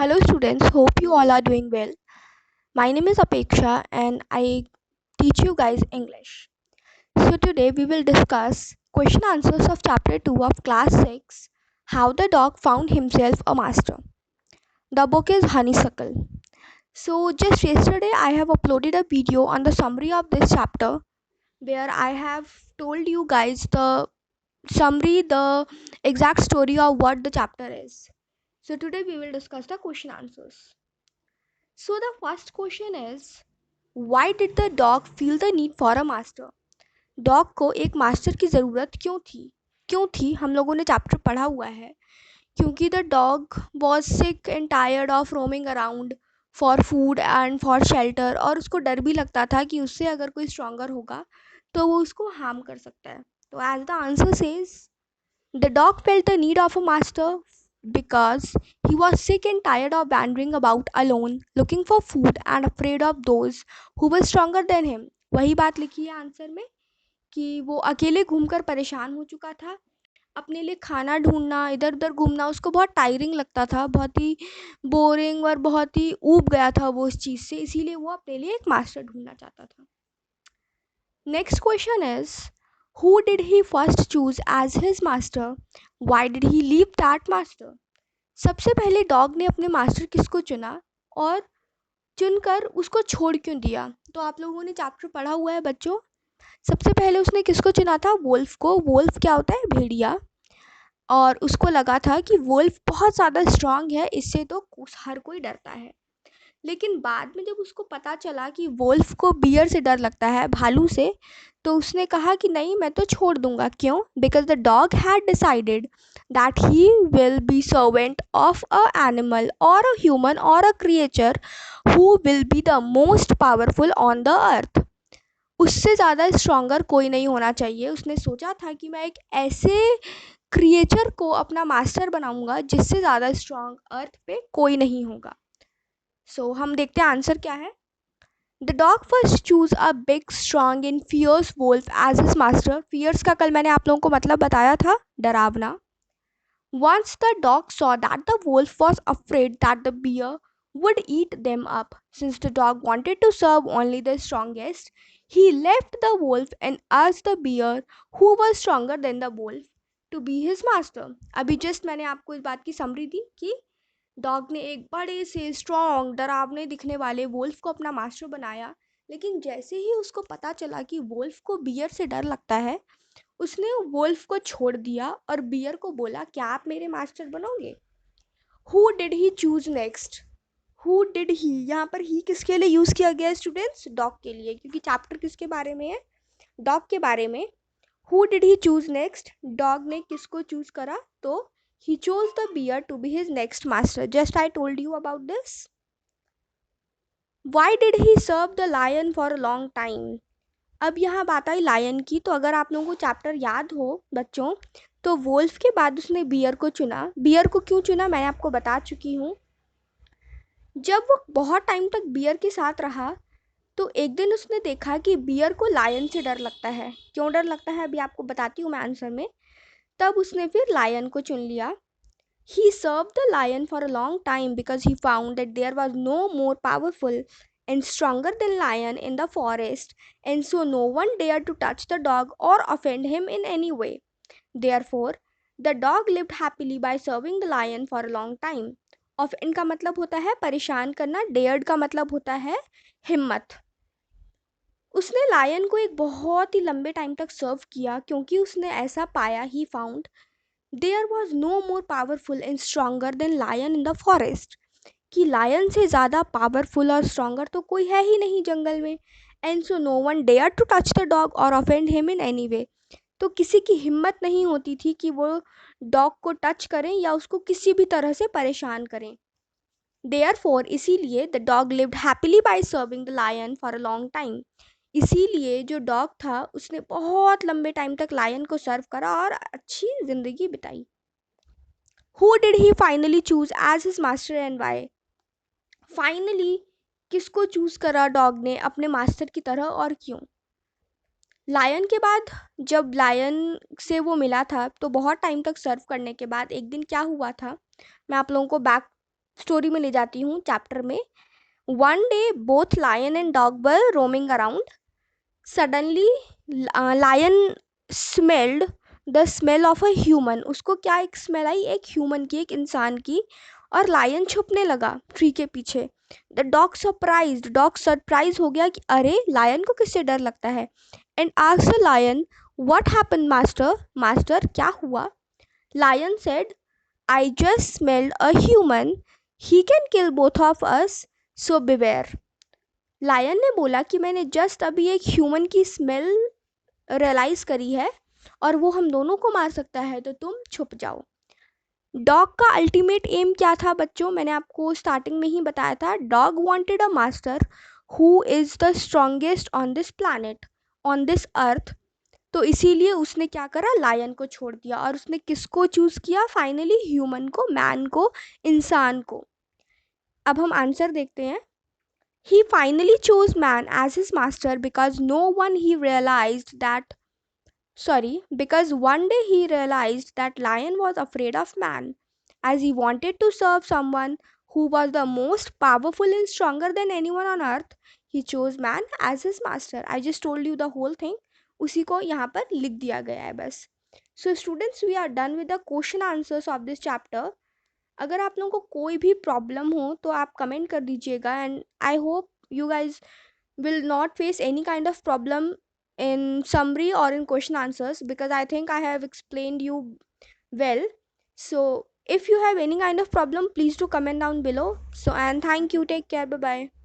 Hello students, hope you all are doing well. My name is Apeksha and I teach you guys English. So today we will discuss question answers of chapter 2 of class 6, How the Dog Found Himself a Master. The book is Honeysuckle. So just yesterday I have uploaded a video on the summary of this chapter where I have told you guys the summary, the exact story of what the chapter is. So today we will discuss the question answers. So the first question is, why did the dog feel the need for a master? Dog को एक master की ज़रूरत क्यों थी हम लोगों ने chapter पढ़ा हुआ है क्योंकि the dog was sick and tired of roaming around for food and for shelter और उसको डर भी लगता था कि उससे अगर कोई स्ट्रॉन्गर होगा तो वो उसको हार्म कर सकता है. तो as the answer says, the dog felt the need of a master because he was sick and tired of wandering about alone, looking for food and afraid of those who were stronger than him. वही बात लिखी है answer में कि वो अकेले घूमकर परेशान हो चुका था. अपने लिए खाना ढूंढना, इधर उधर घूमना उसको बहुत टायरिंग लगता था, बहुत ही बोरिंग और बहुत ही ऊब गया था वो इस चीज़ से, इसीलिए वो अपने लिए एक मास्टर ढूंढना चाहता था. Next question is, who did he first choose as his master? Why did he leave that master? सबसे पहले डॉग ने अपने मास्टर किसको चुना और चुनकर उसको छोड़ क्यों दिया? तो आप लोगों ने चैप्टर पढ़ा हुआ है बच्चों. सबसे पहले उसने किसको चुना था? वोल्फ को. वोल्फ क्या होता है? भेड़िया. और उसको लगा था कि वोल्फ बहुत ज़्यादा स्ट्रांग है, इससे तो हर कोई डरता है. लेकिन बाद में जब उसको पता चला कि वोल्फ को बियर से डर लगता है, भालू से, तो उसने कहा कि नहीं, मैं तो छोड़ दूंगा. क्यों? Because the dog had decided that he will be servant of a animal और अ ह्यूमन और अ creature who will be the most powerful on the earth. उससे ज़्यादा स्ट्रॉन्गर कोई नहीं होना चाहिए. उसने सोचा था कि मैं एक ऐसे क्रिएचर को अपना मास्टर बनाऊंगा जिससे ज़्यादा स्ट्रॉन्ग अर्थ पे कोई नहीं होगा. सो हम देखते हैं आंसर क्या है. The dog first choose a big strong and fierce wolf as his master. Fierce का कल मैंने आप लोगों को मतलब बताया था, डरावना. Once the dog saw that the wolf was afraid that the bear would eat them up, since the dog wanted to serve only the strongest, he left the wolf and asked the bear, who was stronger than the wolf, to be his master. अभी just मैंने आपको इस बात की summary दी कि dog ने एक बड़े से स्ट्रॉन्ग डरावने दिखने वाले वोल्फ को अपना मास्टर बनाया, लेकिन जैसे ही उसको पता चला कि वोल्फ को बियर से डर लगता है, उसने वोल्फ को छोड़ दिया और बियर को बोला, क्या आप मेरे मास्टर बनोगे? Who did he choose next? Who did ही, यहाँ पर ही किसके लिए यूज किया गया स्टूडेंट्स? डॉग के लिए, क्योंकि चैप्टर किसके बारे में है? डॉग के बारे में. Who did he choose next? Dog ने किसको चूज करा? तो he chose the bear to be his next master. Just I told you about this. Why did he serve the lion for a long time? अब यहाँ बात आई lion की. तो अगर आप लोगों को चैप्टर याद हो बच्चों, तो वोल्फ के बाद उसने बियर को चुना. बियर को क्यों चुना मैंने आपको बता चुकी हूँ. जब वो बहुत टाइम तक बियर के साथ रहा तो एक दिन उसने देखा कि बियर को लायन से डर लगता है. क्यों डर लगता है अभी आपको बताती हूँ मैं आंसर में. तब उसने फिर लायन को चुन लिया. He served the lion for a long time because he found that there was no more powerful and stronger than lion in the forest, and so no one dared to touch the dog or offend him in any way. Therefore, the dog lived happily by serving the lion for a long time. Offend का मतलब होता है परेशान करना, dared का मतलब होता है हिम्मत. उसने लायन को एक बहुत ही लंबे टाइम तक सर्व किया क्योंकि उसने ऐसा पाया, he found there was no more powerful and stronger than lion in the forest, कि लायन से ज़्यादा पावरफुल और स्ट्रॉन्गर तो कोई है ही नहीं जंगल में. And so no one dare to touch the dog or offend him in any way. तो किसी की हिम्मत नहीं होती थी कि वो डॉग को टच करें या उसको किसी भी तरह से परेशान करें. देयर फोर, इसीलिए the dog lived happily by serving the lion for a long time. इसीलिए जो डॉग था उसने बहुत लंबे टाइम तक लायन को सर्व करा और अच्छी ज़िंदगी बिताई. Who did he finally choose as his master and why? Finally किसको चूज करा डॉग ने अपने मास्टर की तरह और क्यों? लायन के बाद जब लायन से वो मिला था तो बहुत टाइम तक सर्व करने के बाद एक दिन क्या हुआ था, मैं आप लोगों को बैक स्टोरी में ले जाती हूँ, चैप्टर में। One day both lion and dog were roaming around. Suddenly lion smelled the smell of a human. उसको क्या एक स्मेल आई, एक ह्यूमन की, एक इंसान की। और लायन छुपने लगा ट्री के पीछे। डॉग सरप्राइज हो गया कि अरे लायन को किससे डर लगता है। And asked the lion, what happened master, master क्या हुआ। Lion said, I just smelled a human. He can kill both of us, so beware. Lion ने बोला कि मैंने जस्ट अभी एक ह्यूमन की स्मेल रियलाइज करी है और वो हम दोनों को मार सकता है, तो तुम छुप जाओ। डॉग का अल्टीमेट एम क्या था बच्चों, मैंने आपको स्टार्टिंग में ही बताया था। Dog wanted a master who is the strongest on this planet, on this earth. तो इसीलिए उसने क्या करा, लायन को छोड़ दिया। और उसने किसको चूज किया फाइनली, ह्यूमन को, मैन को, इंसान को। अब हम आंसर देखते हैं। He finally chose man as his master because no one he realized that because one day he realized that lion was afraid of man, as he wanted to serve someone who was the most powerful and stronger than anyone on earth. He chose man as his master. I just told you the whole thing. उसी को यहाँ पर लिख दिया गया है बस. So students, we are done with the question answers of this chapter. अगर आप लोगों को कोई भी प्रॉब्लम हो तो आप कमेंट कर दीजिएगा, and I hope you guys will not face any kind of problem in summary or in question answers, because I think I have explained you well. So if you have any kind of problem, please do comment down below. So, and thank you, take care, bye bye.